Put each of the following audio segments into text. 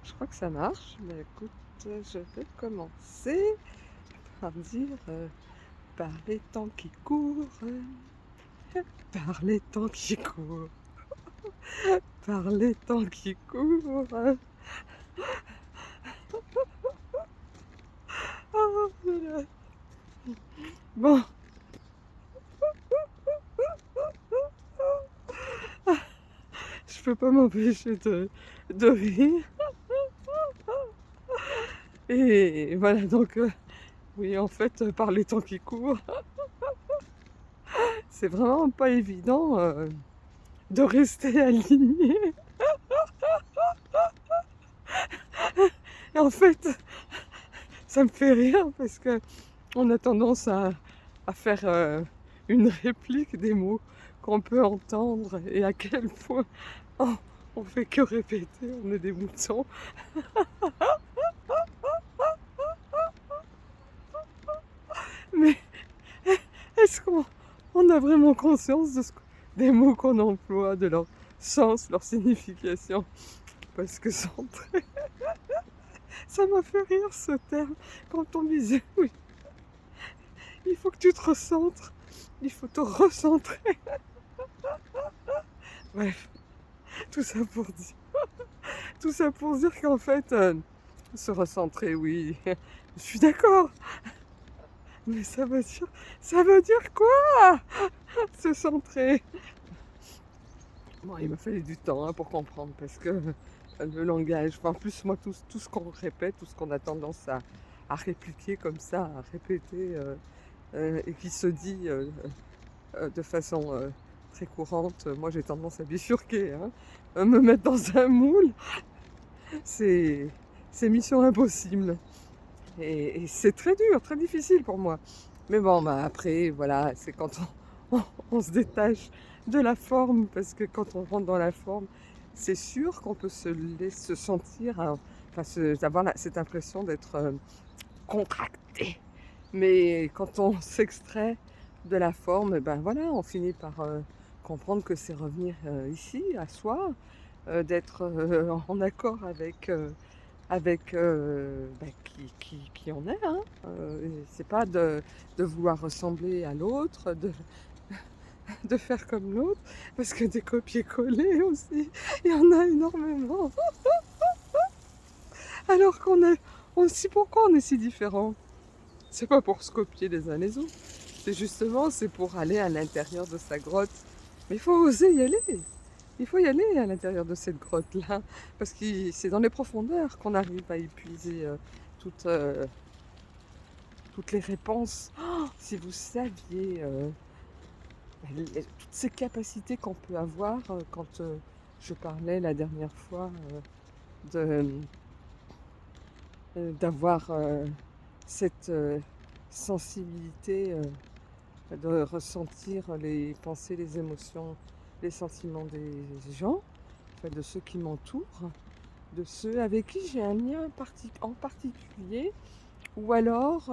Je crois que ça marche. Mais écoute, je vais commencer par dire par les temps qui courent, par les temps qui courent, par les temps qui courent. Oh, là là. Bon, je peux pas m'empêcher de rire. Et voilà, donc oui, en fait, par les temps qui courent, c'est vraiment pas évident de rester aligné. Et en fait, ça me fait rire parce que on a tendance à faire une réplique des mots qu'on peut entendre et à quel point on fait que répéter, on est des moutons. Mais est-ce qu'on a vraiment conscience des mots qu'on emploie, de leur sens, leur signification? Parce que ça m'a fait rire ce terme quand on disait oui, il faut que tu te recentres, il faut te recentrer. Bref, tout ça pour dire, tout ça pour dire qu'en fait, se recentrer, oui, je suis d'accord, mais ça veut dire quoi? Se centrer. Bon, il m'a fallu du temps hein, pour comprendre parce que le langage, enfin, en plus moi tout ce qu'on répète, tout ce qu'on a tendance à répliquer comme ça, à répéter et qui se dit de façon très courante, moi j'ai tendance à bifurquer, hein, me mettre dans un moule, c'est c'est mission impossible. Et c'est très dur, très difficile pour moi. Mais bon, bah, après, voilà, c'est quand on se détache de la forme, parce que quand on rentre dans la forme, c'est sûr qu'on peut se sentir, hein, enfin, avoir cette impression d'être contracté. Mais quand on s'extrait de la forme, ben voilà, on finit par comprendre que c'est revenir ici, à soi, d'être en accord avec bah, qui on est, hein. C'est pas de vouloir ressembler à l'autre, de faire comme l'autre, parce que des copier-coller aussi, il y en a énormément. Alors on sait pourquoi on est si différents. C'est pas pour se copier les uns les autres, c'est pour aller à l'intérieur de sa grotte. Mais il faut oser y aller. Il faut y aller à l'intérieur de cette grotte-là, parce que c'est dans les profondeurs qu'on arrive à épuiser toute, toutes les réponses. Oh, si vous saviez toutes ces capacités qu'on peut avoir quand je parlais la dernière fois d'avoir cette sensibilité de ressentir les pensées, les émotions, les sentiments des gens, enfin, de ceux qui m'entourent, de ceux avec qui j'ai un lien en particulier, ou alors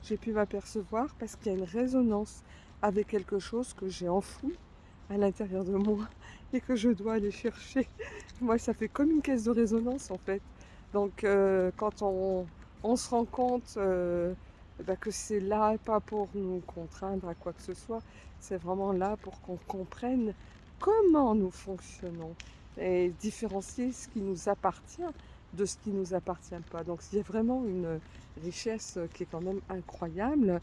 j'ai pu m'apercevoir parce qu'il y a une résonance avec quelque chose que j'ai enfoui à l'intérieur de moi et que je dois aller chercher. Moi, ça fait comme une caisse de résonance en fait. Donc quand on se rend compte bah, que c'est là, pas pour nous contraindre à quoi que ce soit, c'est vraiment là pour qu'on comprenne comment nous fonctionnons et différencier ce qui nous appartient de ce qui ne nous appartient pas. Donc il y a vraiment une richesse qui est quand même incroyable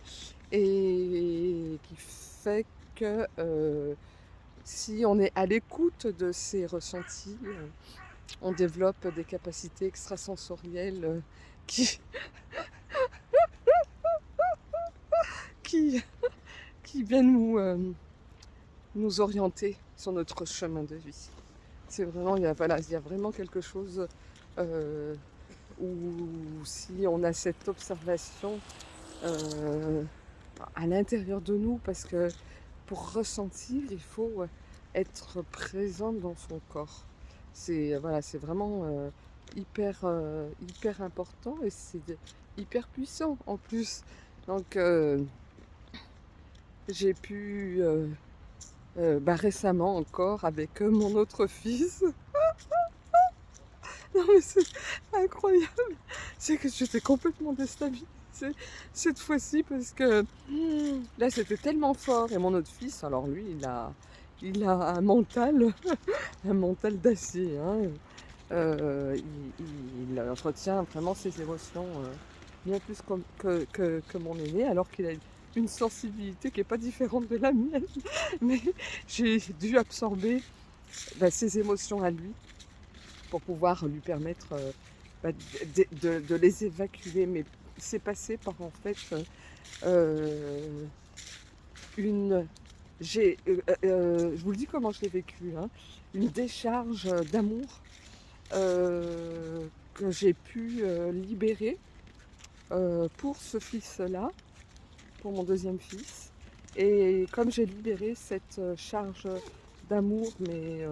et qui fait que si on est à l'écoute de ces ressentis, on développe des capacités extrasensorielles qui, qui, qui viennent nous orienter sur notre chemin de vie. C'est vraiment, voilà, il y a vraiment quelque chose euh, où si on a cette observation euh, à l'intérieur de nous, parce que pour ressentir, il faut être présent dans son corps. C'est voilà, c'est vraiment hyper important et c'est hyper puissant en plus. Donc j'ai pu bah, récemment encore avec mon autre fils Non mais c'est incroyable. C'est que j'étais complètement déstabilisée cette fois-ci parce que là c'était tellement fort. Et mon autre fils, alors lui, il a un mental d'acier, hein. Il entretient vraiment ses émotions bien plus que mon aîné, alors qu'il a une sensibilité qui n'est pas différente de la mienne. Mais j'ai dû absorber ses émotions à lui pour pouvoir lui permettre bah, de les évacuer. Mais c'est passé par en fait euh, une... je vous le dis comment je l'ai vécu, hein, une décharge d'amour que j'ai pu libérer pour ce fils-là, pour mon deuxième fils. Et comme j'ai libéré cette charge d'amour, mais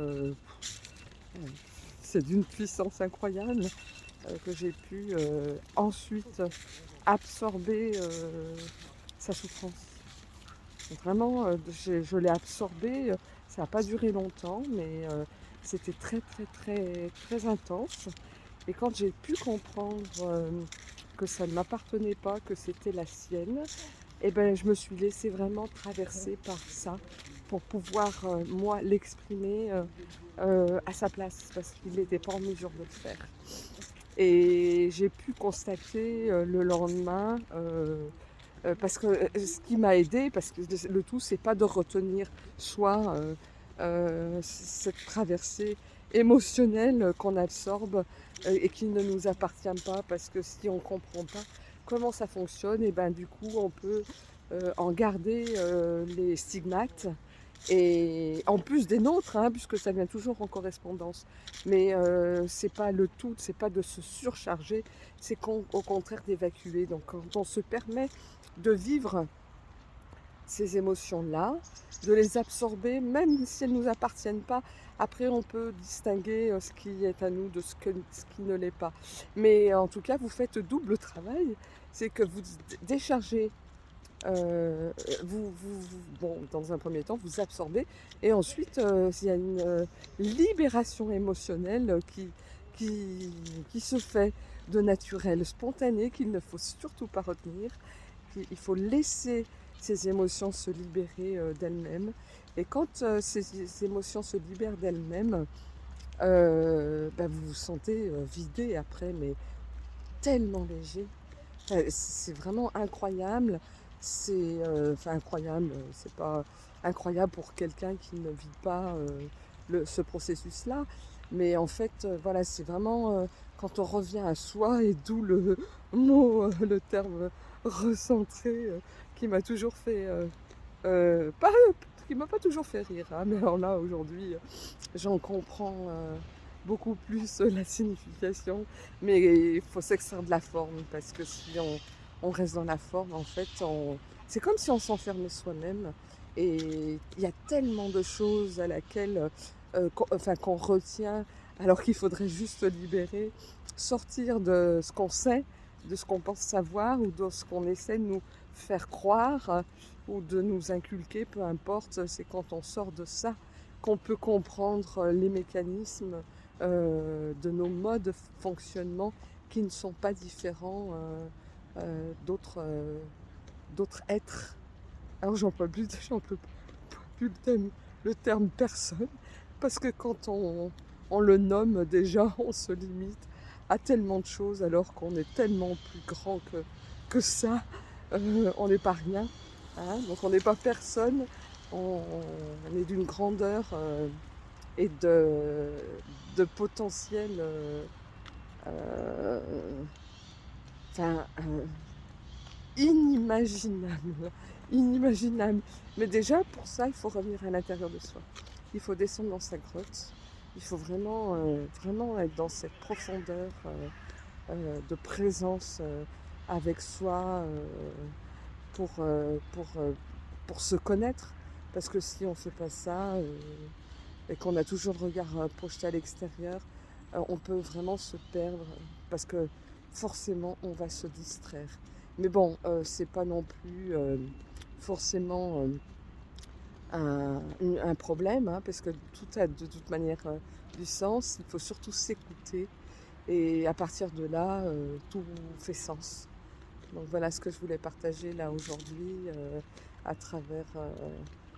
c'est d'une puissance incroyable, que j'ai pu ensuite absorber sa souffrance. Vraiment, je l'ai absorbé, ça n'a pas duré longtemps, mais c'était très très très très intense. Et quand j'ai pu comprendre que ça ne m'appartenait pas, que c'était la sienne, et ben, je me suis laissée vraiment traverser par ça pour pouvoir, moi, l'exprimer à sa place, parce qu'il n'était pas en mesure de le faire. Et j'ai pu constater le lendemain, parce que ce qui m'a aidée, parce que le tout, c'est pas de retenir soi cette traversée émotionnelle qu'on absorbe et qui ne nous appartient pas, parce que si on comprend pas comment ça fonctionne, et ben du coup on peut en garder les stigmates, et en plus des nôtres, hein, puisque ça vient toujours en correspondance. Mais c'est pas le tout, c'est pas de se surcharger, c'est au contraire d'évacuer. Donc quand on se permet de vivre ces émotions-là, de les absorber, même si elles ne nous appartiennent pas. Après, on peut distinguer ce qui est à nous de ce qui ne l'est pas. Mais en tout cas, vous faites double travail, c'est que vous déchargez, bon, dans un premier temps, vous absorbez, et ensuite, il y a une libération émotionnelle qui se fait de naturel, spontané, qu'il ne faut surtout pas retenir. Il faut laisser ces émotions se libérer d'elles-mêmes. Et quand ces émotions se libèrent d'elles-mêmes, vous vous sentez vidé après, mais tellement léger. C'est vraiment incroyable. C'est incroyable, c'est pas incroyable pour quelqu'un qui ne vit pas ce processus-là. Mais en fait, voilà, c'est vraiment quand on revient à soi, et d'où le mot, le terme recentré, qui m'a toujours fait, pas, qui m'a pas toujours fait rire, hein, mais alors là, aujourd'hui, j'en comprends beaucoup plus la signification. Mais il faut s'extraire de la forme, parce que si on reste dans la forme, en fait, c'est comme si on s'enfermait soi-même. Et il y a tellement de choses à laquelle, qu'on retient, alors qu'il faudrait juste libérer, sortir de ce qu'on sait, de ce qu'on pense savoir, ou de ce qu'on essaie de nous faire croire, ou de nous inculquer, peu importe. C'est quand on sort de ça qu'on peut comprendre les mécanismes de nos modes de fonctionnement, qui ne sont pas différents d'autres êtres. Alors j'emploie plus le terme personne, parce que quand on le nomme déjà, on se limite à tellement de choses, alors qu'on est tellement plus grand que ça. On n'est pas rien, hein, donc on n'est pas personne, on est d'une grandeur et de potentiel euh, enfin, inimaginable, inimaginable. Mais déjà, pour ça, il faut revenir à l'intérieur de soi. Il faut descendre dans sa grotte. Il faut vraiment, vraiment être dans cette profondeur de présence avec soi pour se connaître. Parce que si on ne fait pas ça et qu'on a toujours le regard projeté à l'extérieur, on peut vraiment se perdre, parce que forcément on va se distraire. Mais bon, c'est pas non plus forcément un problème, hein, parce que tout a de toute manière du sens. Il faut surtout s'écouter Et à partir de là, tout fait sens. Donc voilà ce que je voulais partager là aujourd'hui à travers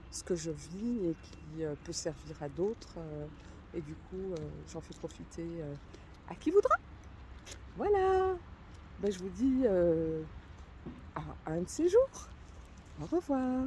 ce que je vis et qui peut servir à d'autres. Et du coup, j'en fais profiter à qui voudra. Voilà. Ben, je vous dis à un de ces jours. Au revoir.